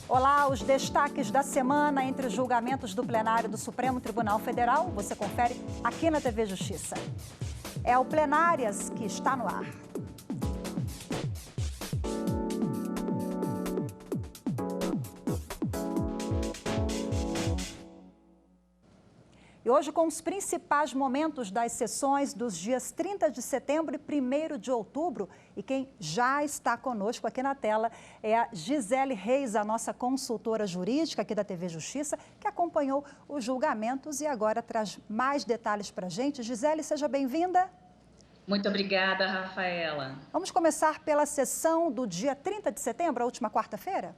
Olá, os destaques da semana entre os julgamentos do plenário do Supremo Tribunal Federal, você confere aqui na TV Justiça. É o Plenárias que está no ar. E hoje com os principais momentos das sessões dos dias 30 de setembro e 1º de outubro. E quem já está conosco aqui na tela é a Gisele Reis, a nossa consultora jurídica aqui da TV Justiça, que acompanhou os julgamentos e agora traz mais detalhes para a gente. Gisele, seja bem-vinda. Muito obrigada, Rafaela. Vamos começar pela sessão do dia 30 de setembro, a última quarta-feira?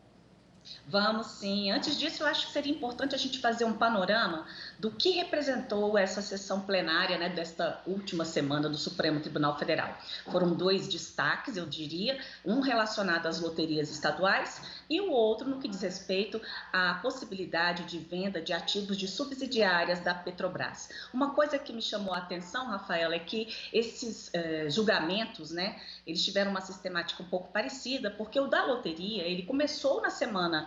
Vamos sim. Antes disso, eu acho que seria importante a gente fazer um panorama do que representou essa sessão plenária, né, desta última semana do Supremo Tribunal Federal. Foram 2 destaques, eu diria, um relacionado às loterias estaduais e o outro no que diz respeito à possibilidade de venda de ativos de subsidiárias da Petrobras. Uma coisa que me chamou a atenção, Rafaela, é que esses julgamentos, né, eles tiveram uma sistemática um pouco parecida, porque o da loteria, ele começou na semana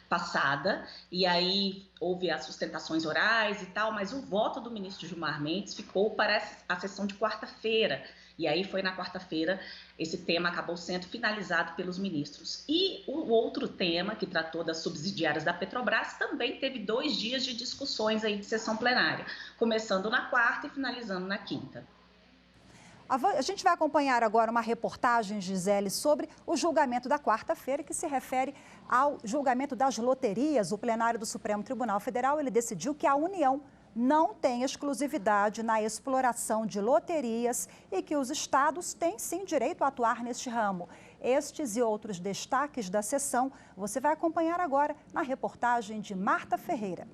passada, e aí houve as sustentações orais e tal, mas o voto do ministro Gilmar Mendes ficou para a sessão de quarta-feira, e aí foi na quarta-feira, esse tema acabou sendo finalizado pelos ministros. E o outro tema, que tratou das subsidiárias da Petrobras, também teve 2 dias de discussões aí de sessão plenária, começando na quarta e finalizando na quinta. A gente vai acompanhar agora uma reportagem, Gisele, sobre o julgamento da quarta-feira, que se refere ao julgamento das loterias. O plenário do Supremo Tribunal Federal, ele decidiu que a União não tem exclusividade na exploração de loterias e que os estados têm sim direito a atuar neste ramo. Estes e outros destaques da sessão você vai acompanhar agora na reportagem de Marta Ferreira.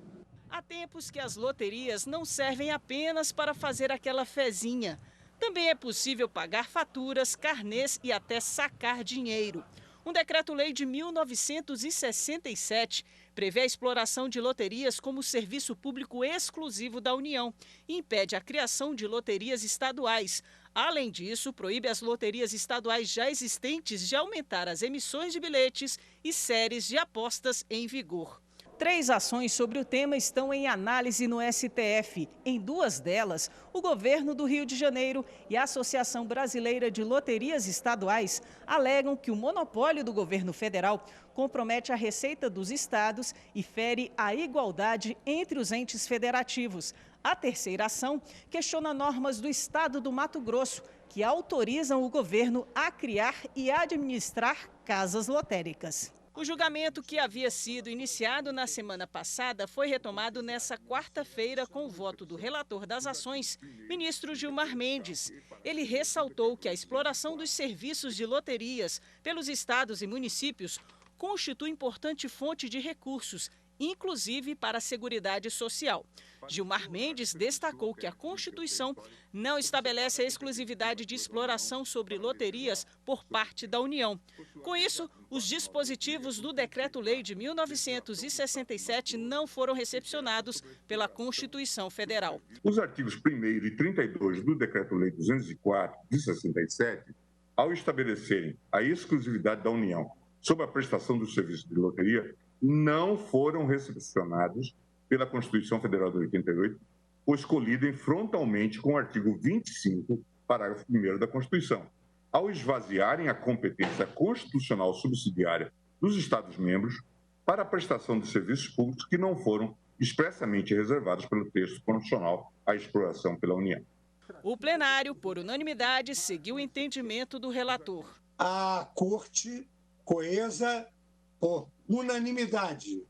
Há tempos que as loterias não servem apenas para fazer aquela fezinha. Também é possível pagar faturas, carnês e até sacar dinheiro. Um decreto-lei de 1967 prevê a exploração de loterias como serviço público exclusivo da União e impede a criação de loterias estaduais. Além disso, proíbe as loterias estaduais já existentes de aumentar as emissões de bilhetes e séries de apostas em vigor. 3 ações sobre o tema estão em análise no STF. Em 2 delas, o governo do Rio de Janeiro e a Associação Brasileira de Loterias Estaduais alegam que o monopólio do governo federal compromete a receita dos estados e fere a igualdade entre os entes federativos. A terceira ação questiona normas do estado do Mato Grosso, que autorizam o governo a criar e administrar casas lotéricas. O julgamento, que havia sido iniciado na semana passada, foi retomado nesta quarta-feira com o voto do relator das ações, ministro Gilmar Mendes. Ele ressaltou que a exploração dos serviços de loterias pelos estados e municípios constitui importante fonte de recursos, inclusive para a Seguridade Social. Gilmar Mendes destacou que a Constituição não estabelece a exclusividade de exploração sobre loterias por parte da União. Com isso, os dispositivos do Decreto-Lei de 1967 não foram recepcionados pela Constituição Federal. Os artigos 1º e 32 do Decreto-Lei 204 de 67, ao estabelecerem a exclusividade da União sobre a prestação dos serviços de loteria, não foram recepcionados pela Constituição Federal de 88, pois colidem frontalmente com o artigo 25, parágrafo 1º da Constituição, ao esvaziarem a competência constitucional subsidiária dos Estados-membros para a prestação de serviços públicos que não foram expressamente reservados pelo texto constitucional à exploração pela União. O plenário, por unanimidade, seguiu o entendimento do relator. A Corte, coesa, por unanimidade,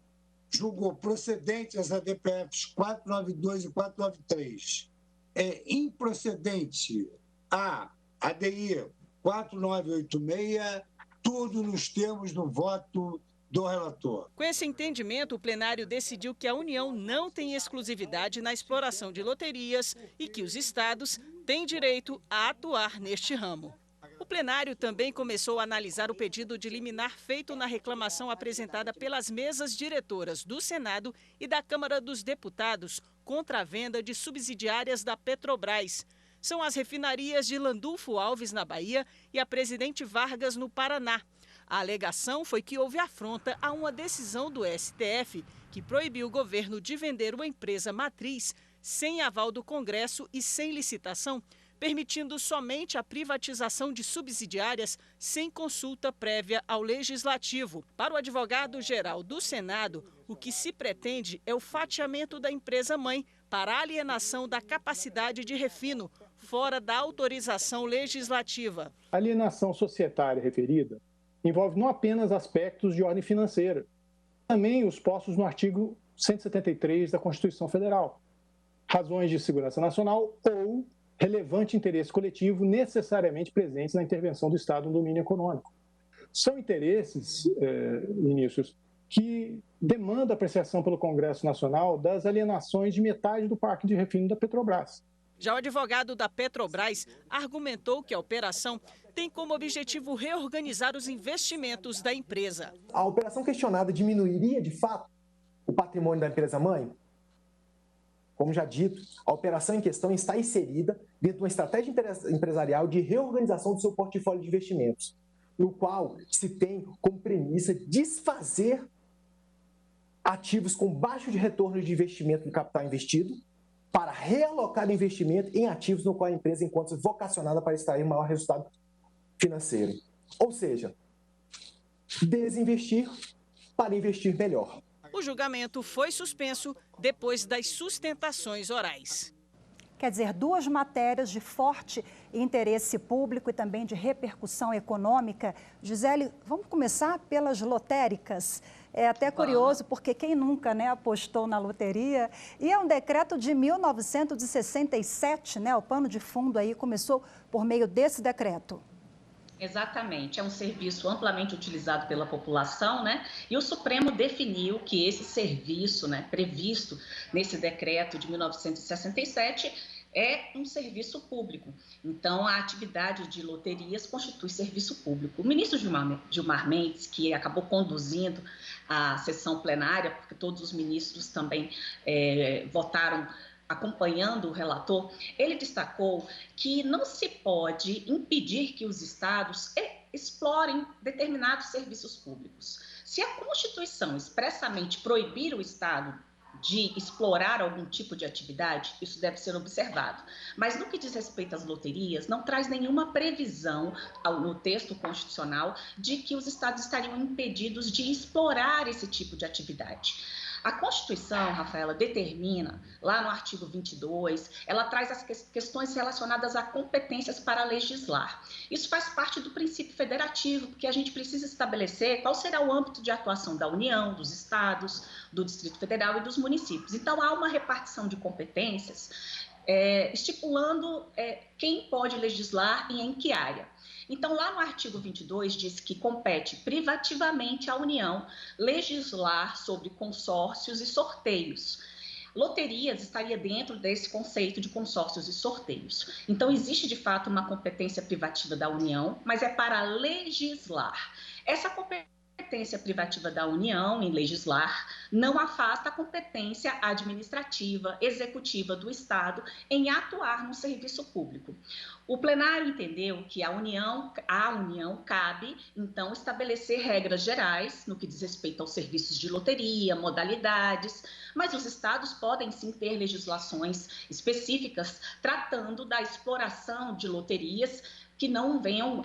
julgou procedentes as ADPFs 492 e 493. É improcedente a ADI 4986, tudo nos termos do voto do relator. Com esse entendimento, o plenário decidiu que a União não tem exclusividade na exploração de loterias e que os estados têm direito a atuar neste ramo. O plenário também começou a analisar o pedido de liminar feito na reclamação apresentada pelas mesas diretoras do Senado e da Câmara dos Deputados contra a venda de subsidiárias da Petrobras. São as refinarias de Landulfo Alves, na Bahia, e a Presidente Vargas, no Paraná. A alegação foi que houve afronta a uma decisão do STF que proibiu o governo de vender uma empresa matriz sem aval do Congresso e sem licitação, permitindo somente a privatização de subsidiárias sem consulta prévia ao Legislativo. Para o advogado-geral do Senado, o que se pretende é o fatiamento da empresa-mãe para alienação da capacidade de refino, fora da autorização legislativa. A alienação societária referida envolve não apenas aspectos de ordem financeira, também os postos no artigo 173 da Constituição Federal, razões de segurança nacional ou relevante interesse coletivo necessariamente presentes na intervenção do Estado no domínio econômico. São interesses, Vinícius, que demandam apreciação pelo Congresso Nacional das alienações de metade do parque de refino da Petrobras. Já o advogado da Petrobras argumentou que a operação tem como objetivo reorganizar os investimentos da empresa. A operação questionada diminuiria, de fato, o patrimônio da empresa-mãe? Como já dito, a operação em questão está inserida dentro de uma estratégia empresarial de reorganização do seu portfólio de investimentos, no qual se tem como premissa desfazer ativos com baixo de retorno de investimento no capital investido para realocar o investimento em ativos no qual a empresa encontra-se vocacionada para extrair maior resultado financeiro. Ou seja, desinvestir para investir melhor. O julgamento foi suspenso depois das sustentações orais. Quer dizer, duas matérias de forte interesse público e também de repercussão econômica. Gisele, vamos começar pelas lotéricas. É até curioso, porque quem nunca, né, apostou na loteria? E é um decreto de 1967, né? O pano de fundo aí começou por meio desse decreto. Exatamente, é um serviço amplamente utilizado pela população, né? E o Supremo definiu que esse serviço, né, previsto nesse decreto de 1967, é um serviço público. Então, a atividade de loterias constitui serviço público. O ministro Gilmar Mendes, que acabou conduzindo a sessão plenária, porque todos os ministros também votaram acompanhando o relator, ele destacou que não se pode impedir que os estados explorem determinados serviços públicos. Se a Constituição expressamente proibir o estado de explorar algum tipo de atividade, isso deve ser observado. Mas no que diz respeito às loterias, não traz nenhuma previsão no texto constitucional de que os estados estariam impedidos de explorar esse tipo de atividade. A Constituição, Rafaela, determina, lá no artigo 22, ela traz as questões relacionadas a competências para legislar. Isso faz parte do princípio federativo, porque a gente precisa estabelecer qual será o âmbito de atuação da União, dos estados, do Distrito Federal e dos municípios. Então, há uma repartição de competências estipulando quem pode legislar e em que área. Então, lá no artigo 22, diz que compete privativamente à União legislar sobre consórcios e sorteios. Loterias estaria dentro desse conceito de consórcios e sorteios. Então, existe, de fato, uma competência privativa da União, mas é para legislar. Essa competência privativa da União em legislar não afasta a competência administrativa, executiva do Estado em atuar no serviço público. O plenário entendeu que à União cabe, então, estabelecer regras gerais no que diz respeito aos serviços de loteria, modalidades, mas os estados podem sim ter legislações específicas tratando da exploração de loterias que não venham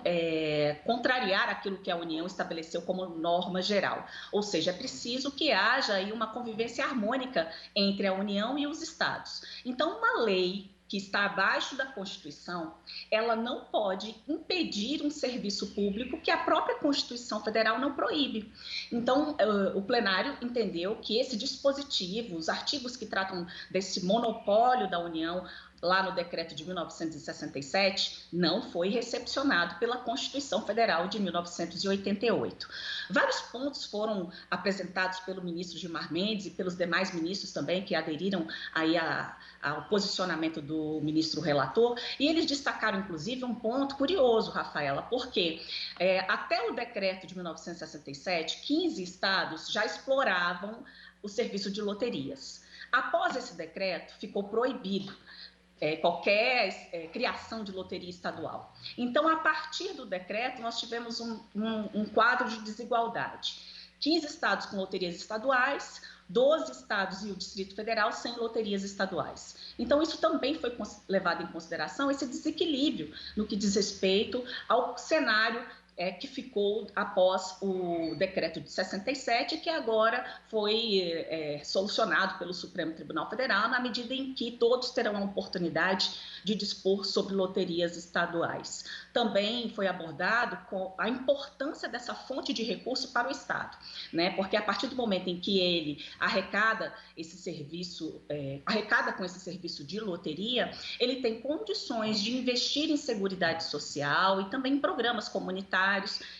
contrariar aquilo que a União estabeleceu como norma geral. Ou seja, é preciso que haja aí uma convivência harmônica entre a União e os estados. Então, uma lei que está abaixo da Constituição, ela não pode impedir um serviço público que a própria Constituição Federal não proíbe. Então, o plenário entendeu que esse dispositivo, os artigos que tratam desse monopólio da União, lá no decreto de 1967, não foi recepcionado pela Constituição Federal de 1988. Vários pontos foram apresentados pelo ministro Gilmar Mendes e pelos demais ministros também que aderiram aí ao posicionamento do ministro relator, e eles destacaram, inclusive, um ponto curioso, Rafaela, porque até o decreto de 1967, 15 estados já exploravam o serviço de loterias. Após esse decreto, ficou proibido. qualquer criação de loteria estadual. Então, a partir do decreto, nós tivemos um quadro de desigualdade. 15 estados com loterias estaduais, 12 estados e o Distrito Federal sem loterias estaduais. Então, isso também foi levado em consideração, esse desequilíbrio no que diz respeito ao cenário que ficou após o decreto de 67, que agora foi solucionado pelo Supremo Tribunal Federal, na medida em que todos terão a oportunidade de dispor sobre loterias estaduais. Também foi abordado com a importância dessa fonte de recurso para o Estado, né? Porque a partir do momento em que ele arrecada esse serviço, arrecada com esse serviço de loteria, ele tem condições de investir em seguridade social e também em programas comunitários.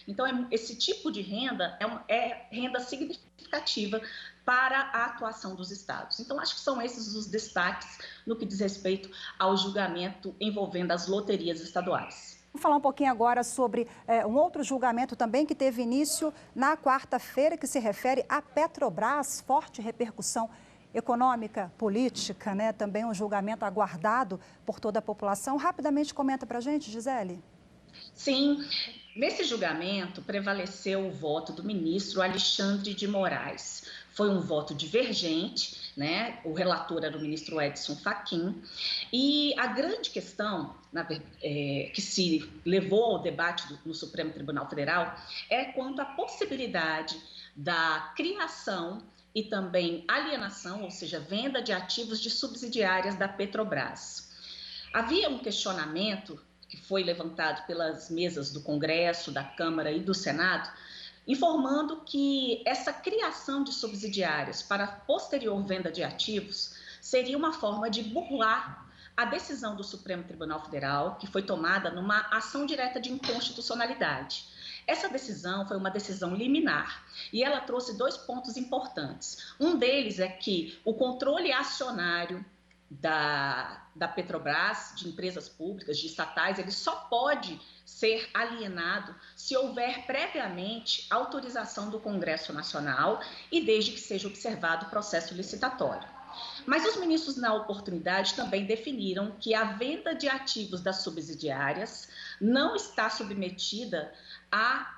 Então, esse tipo de renda é renda significativa para a atuação dos estados. Então, acho que são esses os destaques no que diz respeito ao julgamento envolvendo as loterias estaduais. Vamos falar um pouquinho agora sobre um outro julgamento também que teve início na quarta-feira, que se refere à Petrobras, forte repercussão econômica, política, né? Também um julgamento aguardado por toda a população. Rapidamente comenta para a gente, Gisele. Sim, nesse julgamento prevaleceu o voto do ministro Alexandre de Moraes. Foi um voto divergente, né? O relator era o ministro Edson Fachin. E a grande questão que se levou ao debate no Supremo Tribunal Federal é quanto à possibilidade da criação e também alienação, ou seja, venda de ativos de subsidiárias da Petrobras. Havia um questionamento que foi levantado pelas mesas do Congresso, da Câmara e do Senado, informando que essa criação de subsidiárias para posterior venda de ativos seria uma forma de burlar a decisão do Supremo Tribunal Federal, que foi tomada numa ação direta de inconstitucionalidade. Essa decisão foi uma decisão liminar e ela trouxe 2 pontos importantes. Um deles é que o controle acionário da Petrobras, de empresas públicas, de estatais, ele só pode ser alienado se houver previamente autorização do Congresso Nacional e desde que seja observado o processo licitatório. Mas os ministros, na oportunidade, também definiram que a venda de ativos das subsidiárias não está submetida à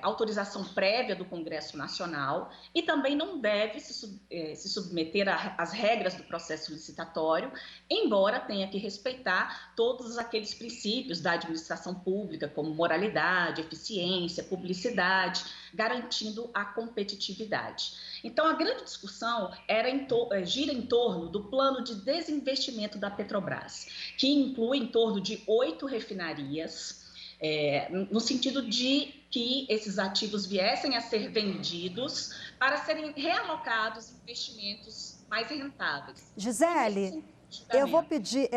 autorização prévia do Congresso Nacional e também não deve se submeter às regras do processo licitatório, embora tenha que respeitar todos aqueles princípios da administração pública, como moralidade, eficiência, publicidade, garantindo a competitividade. Então, a grande discussão gira em torno do plano de desinvestimento da Petrobras, que inclui em torno de 8 refinarias, no sentido de que esses ativos viessem a ser vendidos para serem realocados em investimentos mais rentáveis. Gisele, eu vou pedir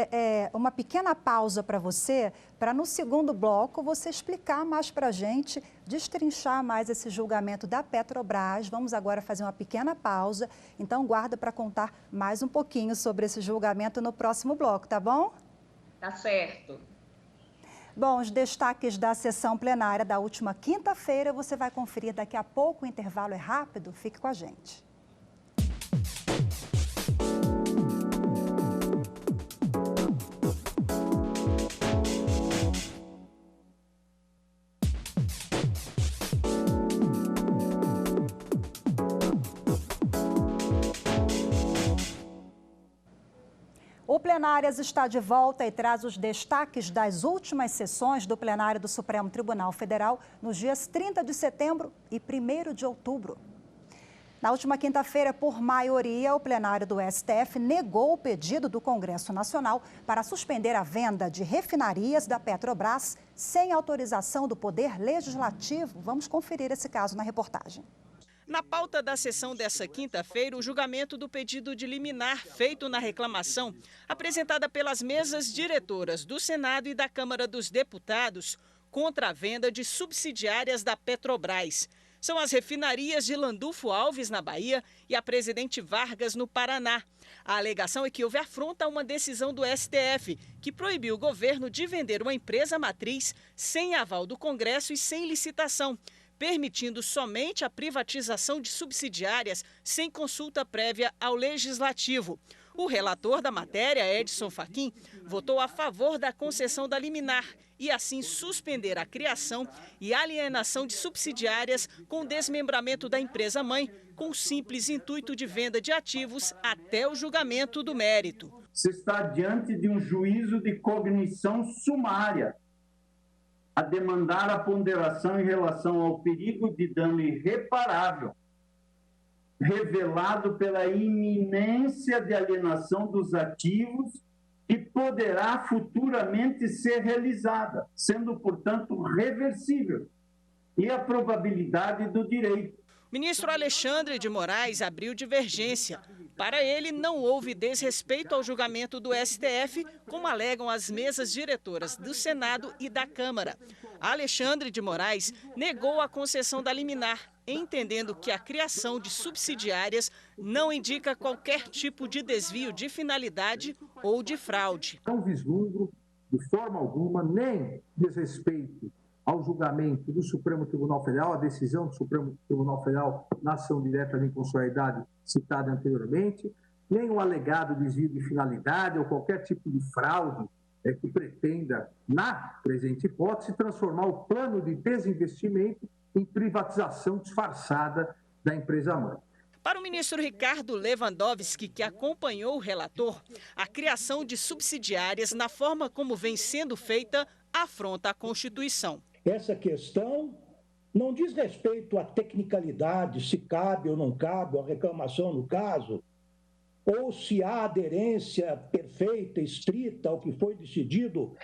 uma pequena pausa para você, para no segundo bloco você explicar mais para a gente, destrinchar mais esse julgamento da Petrobras. Vamos agora fazer uma pequena pausa, então guarda para contar mais um pouquinho sobre esse julgamento no próximo bloco, tá bom? Tá certo. Bom, os destaques da sessão plenária da última quinta-feira você vai conferir daqui a pouco, o intervalo é rápido, fique com a gente. O Plenárias está de volta e traz os destaques das últimas sessões do plenário do Supremo Tribunal Federal nos dias 30 de setembro e 1º de outubro. Na última quinta-feira, por maioria, o plenário do STF negou o pedido do Congresso Nacional para suspender a venda de refinarias da Petrobras sem autorização do Poder Legislativo. Vamos conferir esse caso na reportagem. Na pauta da sessão dessa quinta-feira, o julgamento do pedido de liminar feito na reclamação apresentada pelas mesas diretoras do Senado e da Câmara dos Deputados contra a venda de subsidiárias da Petrobras. São as refinarias de Landulfo Alves, na Bahia, e a Presidente Vargas, no Paraná. A alegação é que houve afronta a uma decisão do STF, que proibiu o governo de vender uma empresa matriz sem aval do Congresso e sem licitação, permitindo somente a privatização de subsidiárias sem consulta prévia ao Legislativo. O relator da matéria, Edson Fachin, votou a favor da concessão da liminar e assim suspender a criação e alienação de subsidiárias com desmembramento da empresa-mãe, com o simples intuito de venda de ativos até o julgamento do mérito. Se está diante de um juízo de cognição sumária a demandar a ponderação em relação ao perigo de dano irreparável revelado pela iminência de alienação dos ativos que poderá futuramente ser realizada, sendo, portanto, reversível, e a probabilidade do direito. O ministro Alexandre de Moraes abriu divergência. Para ele, não houve desrespeito ao julgamento do STF, como alegam as mesas diretoras do Senado e da Câmara. Alexandre de Moraes negou a concessão da liminar, entendendo que a criação de subsidiárias não indica qualquer tipo de desvio de finalidade ou de fraude. Não vislumbro, de forma alguma, nem desrespeito ao julgamento do Supremo Tribunal Federal, a decisão do Supremo Tribunal Federal na ação direta de inconstitucionalidade citada anteriormente, nem o alegado desvio de finalidade ou qualquer tipo de fraude que pretenda, na presente hipótese, transformar o plano de desinvestimento em privatização disfarçada da empresa-mãe. Para o ministro Ricardo Lewandowski, que acompanhou o relator, a criação de subsidiárias, na forma como vem sendo feita, afronta a Constituição. Essa questão não diz respeito à tecnicalidade, se cabe ou não cabe a reclamação no caso, ou se há aderência perfeita, estrita ao que foi decidido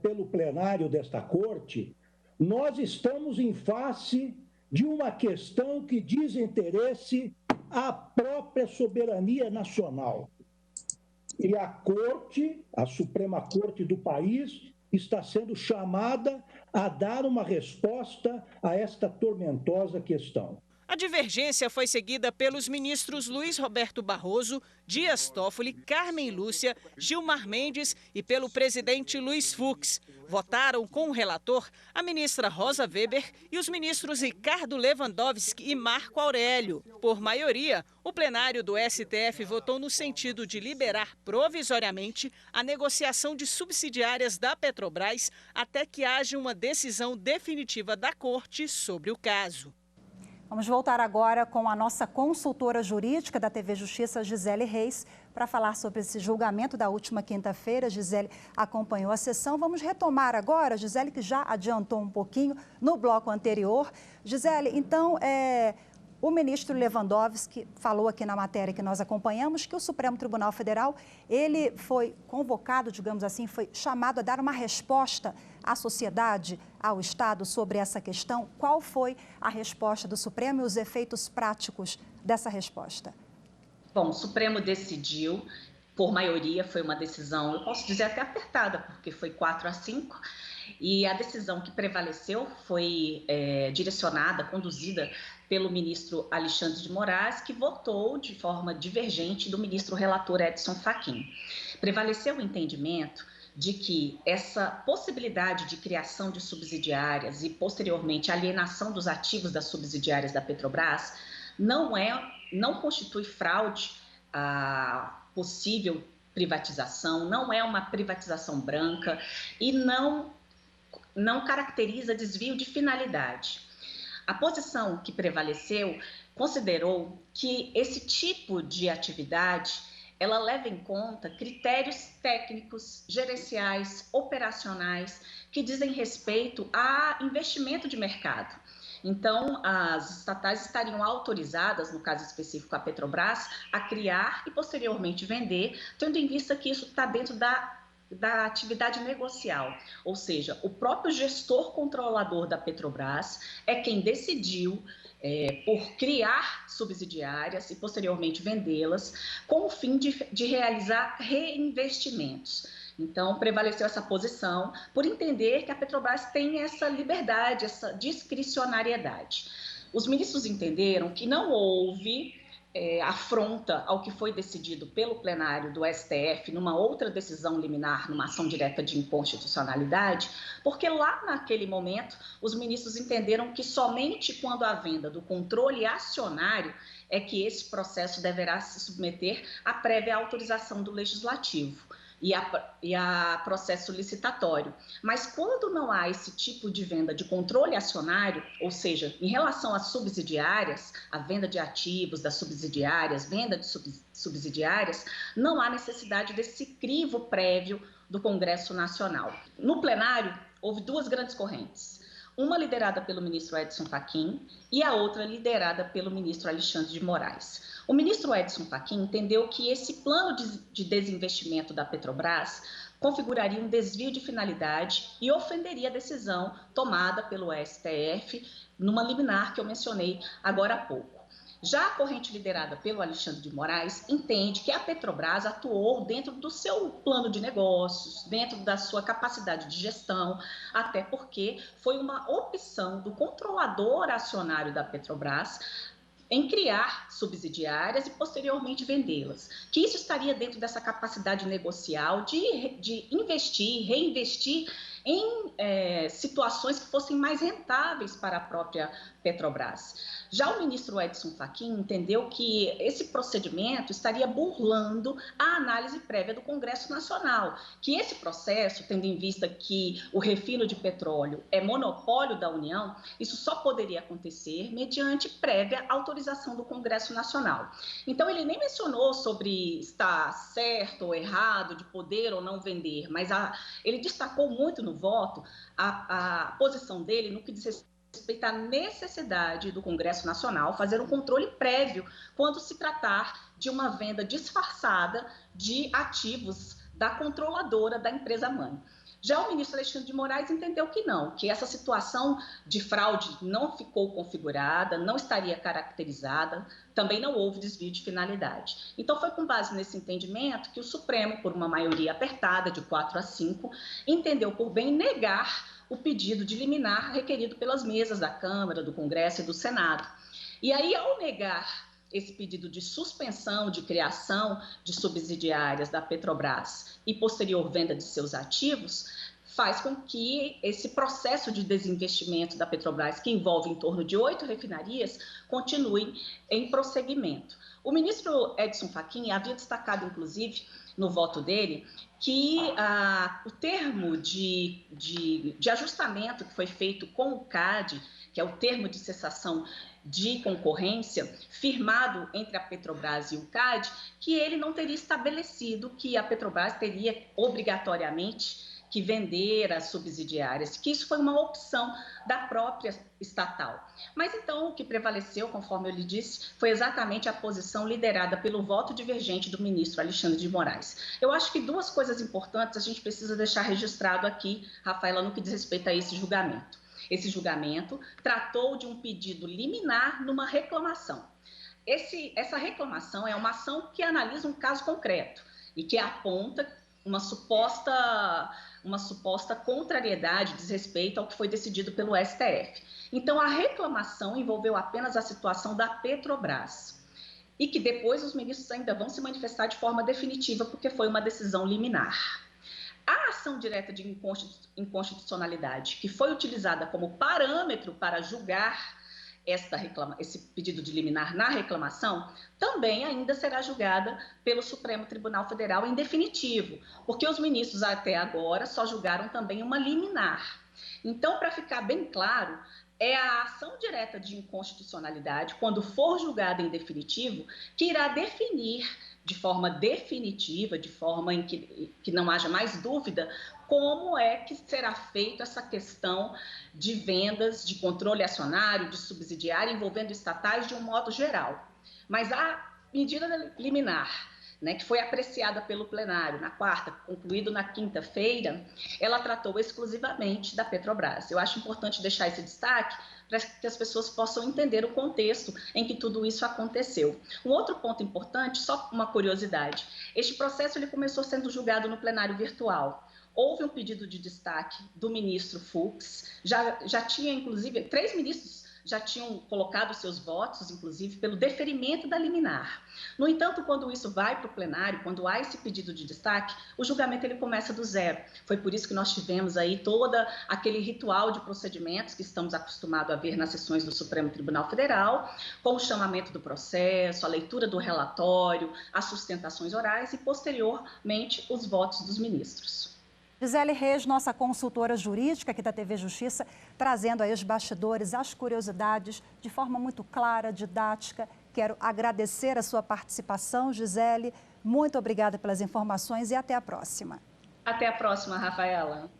pelo plenário desta Corte. Nós estamos em face de uma questão que diz interesse à própria soberania nacional. E a Corte, a Suprema Corte do país, está sendo chamada a dar uma resposta a esta tormentosa questão. A divergência foi seguida pelos ministros Luiz Roberto Barroso, Dias Toffoli, Carmen Lúcia, Gilmar Mendes e pelo presidente Luiz Fux. Votaram com o relator a ministra Rosa Weber e os ministros Ricardo Lewandowski e Marco Aurélio. Por maioria, o plenário do STF votou no sentido de liberar provisoriamente a negociação de subsidiárias da Petrobras até que haja uma decisão definitiva da Corte sobre o caso. Vamos voltar agora com a nossa consultora jurídica da TV Justiça, Gisele Reis, para falar sobre esse julgamento da última quinta-feira. Gisele acompanhou a sessão. Vamos retomar agora, Gisele, que já adiantou um pouquinho no bloco anterior. Gisele, então, o ministro Lewandowski falou aqui na matéria que nós acompanhamos que o Supremo Tribunal Federal, ele foi convocado, digamos assim, foi chamado a dar uma resposta à sociedade, ao Estado, sobre essa questão. Qual foi a resposta do Supremo e os efeitos práticos dessa resposta? Bom, o Supremo decidiu, por maioria, foi uma decisão, eu posso dizer até apertada, porque foi 4-5, e a decisão que prevaleceu foi direcionada, conduzida pelo ministro Alexandre de Moraes, que votou de forma divergente do ministro relator Edson Fachin. Prevaleceu o entendimento de que essa possibilidade de criação de subsidiárias e, posteriormente, alienação dos ativos das subsidiárias da Petrobras não constitui fraude à possível privatização, não é uma privatização branca e não caracteriza desvio de finalidade. A posição que prevaleceu considerou que esse tipo de atividade ela leva em conta critérios técnicos, gerenciais, operacionais, que dizem respeito a investimento de mercado. Então, as estatais estariam autorizadas, no caso específico a Petrobras, a criar e posteriormente vender, tendo em vista que isso está dentro da atividade negocial, ou seja, o próprio gestor controlador da Petrobras é quem decidiu por criar subsidiárias e posteriormente vendê-las com o fim de realizar reinvestimentos. Então, prevaleceu essa posição por entender que a Petrobras tem essa liberdade, essa discricionariedade. Os ministros entenderam que não houve afronta ao que foi decidido pelo plenário do STF numa outra decisão liminar, numa ação direta de inconstitucionalidade, porque lá naquele momento os ministros entenderam que somente quando há venda do controle acionário é que esse processo deverá se submeter à prévia autorização do Legislativo e a processo licitatório. Mas quando não há esse tipo de venda de controle acionário, ou seja, em relação às subsidiárias, a venda de ativos das subsidiárias, venda de subsidiárias, não há necessidade desse crivo prévio do Congresso Nacional. No plenário, houve duas grandes correntes. Uma liderada pelo ministro Edson Fachin e a outra liderada pelo ministro Alexandre de Moraes. O ministro Edson Fachin entendeu que esse plano de desinvestimento da Petrobras configuraria um desvio de finalidade e ofenderia a decisão tomada pelo STF numa liminar que eu mencionei agora há pouco. Já a corrente liderada pelo Alexandre de Moraes entende que a Petrobras atuou dentro do seu plano de negócios, dentro da sua capacidade de gestão, até porque foi uma opção do controlador acionário da Petrobras em criar subsidiárias e posteriormente vendê-las, que isso estaria dentro dessa capacidade negocial de investir, reinvestir em situações que fossem mais rentáveis para a própria Petrobras. Já o ministro Edson Fachin entendeu que esse procedimento estaria burlando a análise prévia do Congresso Nacional, que esse processo, tendo em vista que o refino de petróleo é monopólio da União, isso só poderia acontecer mediante prévia autorização do Congresso Nacional. Então, ele nem mencionou sobre estar certo ou errado de poder ou não vender, mas ele destacou muito no voto a posição dele no que diz respeito à necessidade do Congresso Nacional fazer um controle prévio quando se tratar de uma venda disfarçada de ativos da controladora da empresa-mãe. Já o ministro Alexandre de Moraes entendeu que não, que essa situação de fraude não ficou configurada, não estaria caracterizada, também não houve desvio de finalidade. Então, foi com base nesse entendimento que o Supremo, por uma maioria apertada de 4-5, entendeu por bem negar o pedido de liminar requerido pelas mesas da Câmara, do Congresso e do Senado. E aí, ao negar esse pedido de suspensão de criação de subsidiárias da Petrobras e posterior venda de seus ativos, faz com que esse processo de desinvestimento da Petrobras, que envolve em torno de 8 refinarias, continue em prosseguimento. O ministro Edson Fachin havia destacado, inclusive, no voto dele, que o termo de ajustamento que foi feito com o CAD, que é o termo de cessação de concorrência, firmado entre a Petrobras e o CAD, que ele não teria estabelecido que a Petrobras teria obrigatoriamente que vender as subsidiárias, que isso foi uma opção da própria estatal. Mas então o que prevaleceu, conforme eu lhe disse, foi exatamente a posição liderada pelo voto divergente do ministro Alexandre de Moraes. Eu acho que duas coisas importantes a gente precisa deixar registrado aqui, Rafaela, no que diz respeito a esse julgamento. Esse julgamento tratou de um pedido liminar numa reclamação. Essa reclamação é uma ação que analisa um caso concreto e que aponta uma suposta contrariedade, desrespeito ao que foi decidido pelo STF. Então, a reclamação envolveu apenas a situação da Petrobras e que depois os ministros ainda vão se manifestar de forma definitiva porque foi uma decisão liminar. A ação direta de inconstitucionalidade, que foi utilizada como parâmetro para julgar esse pedido de liminar na reclamação, também ainda será julgada pelo Supremo Tribunal Federal em definitivo, porque os ministros até agora só julgaram também uma liminar. Então, para ficar bem claro, é a ação direta de inconstitucionalidade, quando for julgada em definitivo, que irá definir de forma definitiva, de forma em que não haja mais dúvida, como é que será feita essa questão de vendas, de controle acionário, de subsidiário, envolvendo estatais de um modo geral. Mas a medida liminar, que foi apreciada pelo plenário na quarta, concluído na quinta-feira, ela tratou exclusivamente da Petrobras. Eu acho importante deixar esse destaque para que as pessoas possam entender o contexto em que tudo isso aconteceu. Um outro ponto importante, só uma curiosidade, este processo ele começou sendo julgado no plenário virtual. Houve um pedido de destaque do ministro Fux, já tinha inclusive 3 ministros já tinham colocado seus votos, inclusive, pelo deferimento da liminar. No entanto, quando isso vai para o plenário, quando há esse pedido de destaque, o julgamento ele começa do zero. Foi por isso que nós tivemos aí todo aquele ritual de procedimentos que estamos acostumados a ver nas sessões do Supremo Tribunal Federal, com o chamamento do processo, a leitura do relatório, as sustentações orais e, posteriormente, os votos dos ministros. Gisele Reis, nossa consultora jurídica aqui da TV Justiça, trazendo aí os bastidores, as curiosidades, de forma muito clara, didática. Quero agradecer a sua participação, Gisele. Muito obrigada pelas informações e até a próxima. Até a próxima, Rafaela.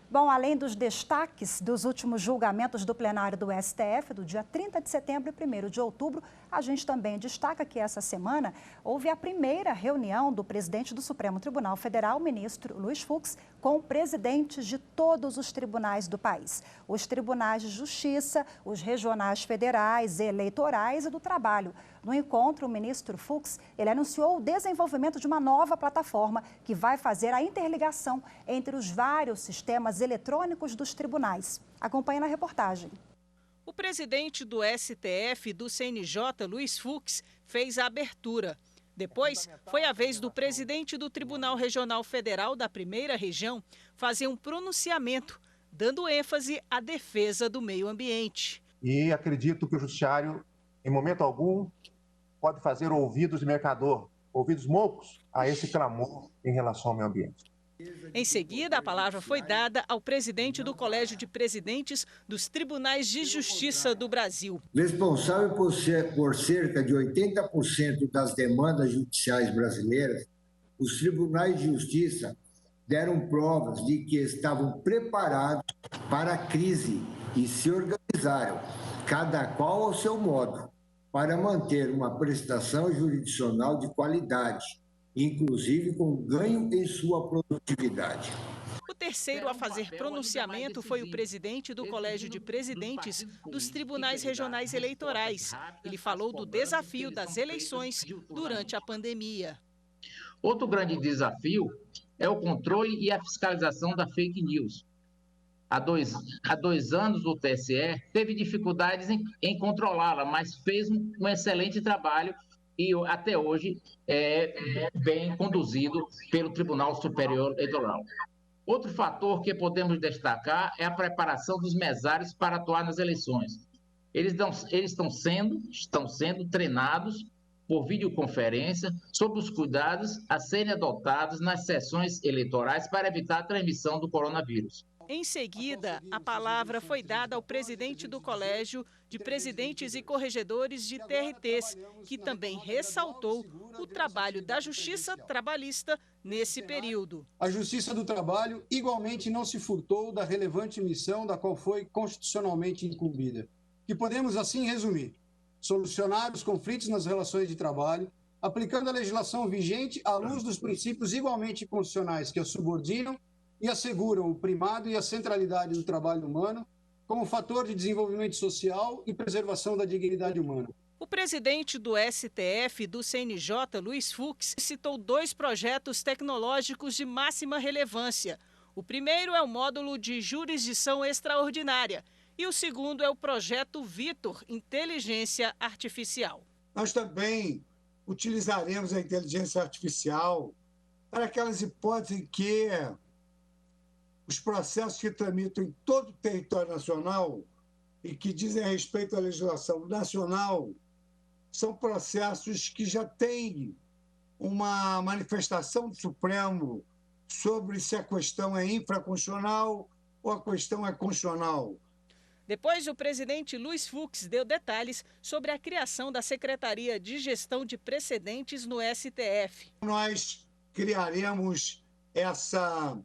Bom, além dos destaques dos últimos julgamentos do plenário do STF, do dia 30 de setembro e 1º de outubro, a gente também destaca que essa semana houve a primeira reunião do presidente do Supremo Tribunal Federal, o ministro Luiz Fux, com presidentes de todos os tribunais do país. Os tribunais de justiça, os regionais federais, eleitorais e do trabalho. No encontro, o ministro Fux, ele anunciou o desenvolvimento de uma nova plataforma que vai fazer a interligação entre os vários sistemas eletrônicos dos tribunais. Acompanhe na reportagem. O presidente do STF e do CNJ, Luiz Fux, fez a abertura. Depois, foi a vez do presidente do Tribunal Regional Federal da Primeira Região fazer um pronunciamento, dando ênfase à defesa do meio ambiente. E acredito que o judiciário, em momento algum, pode fazer ouvidos de mercador, ouvidos moucos a esse clamor em relação ao meio ambiente. Em seguida, a palavra foi dada ao presidente do Colégio de Presidentes dos Tribunais de Justiça do Brasil. Responsável por cerca de 80% das demandas judiciais brasileiras, os tribunais de justiça deram provas de que estavam preparados para a crise e se organizaram, cada qual ao seu modo, para manter uma prestação jurisdicional de qualidade, inclusive com ganho em sua produtividade. O terceiro a fazer pronunciamento foi o presidente do Colégio de Presidentes dos Tribunais Regionais Eleitorais. Ele falou do desafio das eleições durante a pandemia. Outro grande desafio é o controle e a fiscalização da fake news. Há dois anos, o TSE teve dificuldades em controlá-la, mas fez um excelente trabalho e até hoje é bem conduzido pelo Tribunal Superior Eleitoral. Outro fator que podemos destacar é a preparação dos mesários para atuar nas eleições. Eles estão sendo treinados por videoconferência sobre os cuidados a serem adotados nas sessões eleitorais para evitar a transmissão do coronavírus. Em seguida, a palavra foi dada ao presidente do Colégio de Presidentes e Corregedores de TRTs, que também ressaltou o trabalho da Justiça Trabalhista nesse período. A Justiça do Trabalho igualmente não se furtou da relevante missão da qual foi constitucionalmente incumbida, que podemos assim resumir: solucionar os conflitos nas relações de trabalho, aplicando a legislação vigente à luz dos princípios igualmente constitucionais que a subordinam e asseguram o primado e a centralidade do trabalho humano como fator de desenvolvimento social e preservação da dignidade humana. O presidente do STF e do CNJ, Luiz Fux, citou 2 projetos tecnológicos de máxima relevância. O primeiro é o módulo de jurisdição extraordinária e o segundo é o projeto Vitor, Inteligência Artificial. Nós também utilizaremos a inteligência artificial para aquelas hipóteses em que os processos que tramitam em todo o território nacional e que dizem respeito à legislação nacional são processos que já têm uma manifestação do Supremo sobre se a questão é infraconstitucional ou a questão é constitucional. Depois, o presidente Luiz Fux deu detalhes sobre a criação da Secretaria de Gestão de Precedentes no STF. Nós criaremos essa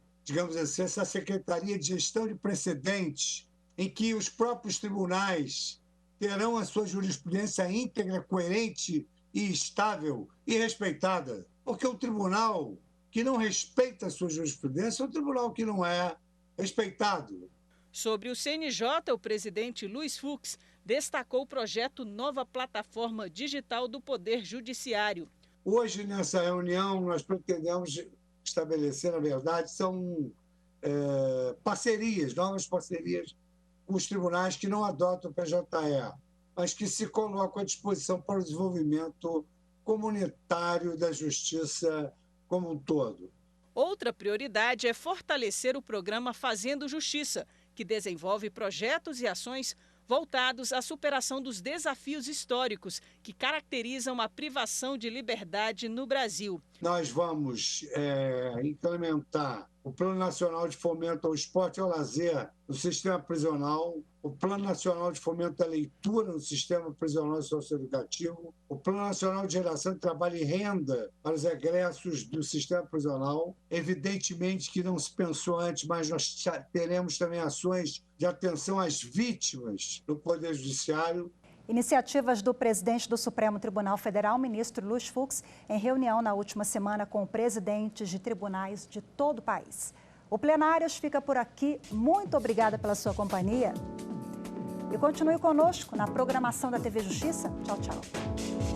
Secretaria de Gestão de Precedentes, em que os próprios tribunais terão a sua jurisprudência íntegra, coerente e estável e respeitada. Porque o tribunal que não respeita a sua jurisprudência é um tribunal que não é respeitado. Sobre o CNJ, o presidente Luiz Fux destacou o projeto Nova Plataforma Digital do Poder Judiciário. Hoje, nessa reunião, nós pretendemos estabelecer, na verdade, são parcerias, novas parcerias os tribunais que não adotam o PJE, mas que se colocam à disposição para o desenvolvimento comunitário da justiça como um todo. Outra prioridade é fortalecer o programa Fazendo Justiça, que desenvolve projetos e ações voltados à superação dos desafios históricos que caracterizam a privação de liberdade no Brasil. Nós vamos implementar o Plano Nacional de Fomento ao Esporte e ao Lazer no sistema prisional, o Plano Nacional de Fomento da Leitura no sistema prisional e socioeducativo, o Plano Nacional de Geração de Trabalho e Renda para os egressos do sistema prisional. Evidentemente que não se pensou antes, mas nós teremos também ações de atenção às vítimas do Poder Judiciário. Iniciativas do presidente do Supremo Tribunal Federal, ministro Luiz Fux, em reunião na última semana com presidentes de tribunais de todo o país. O Plenários fica por aqui. Muito obrigada pela sua companhia. E continue conosco na programação da TV Justiça. Tchau, tchau.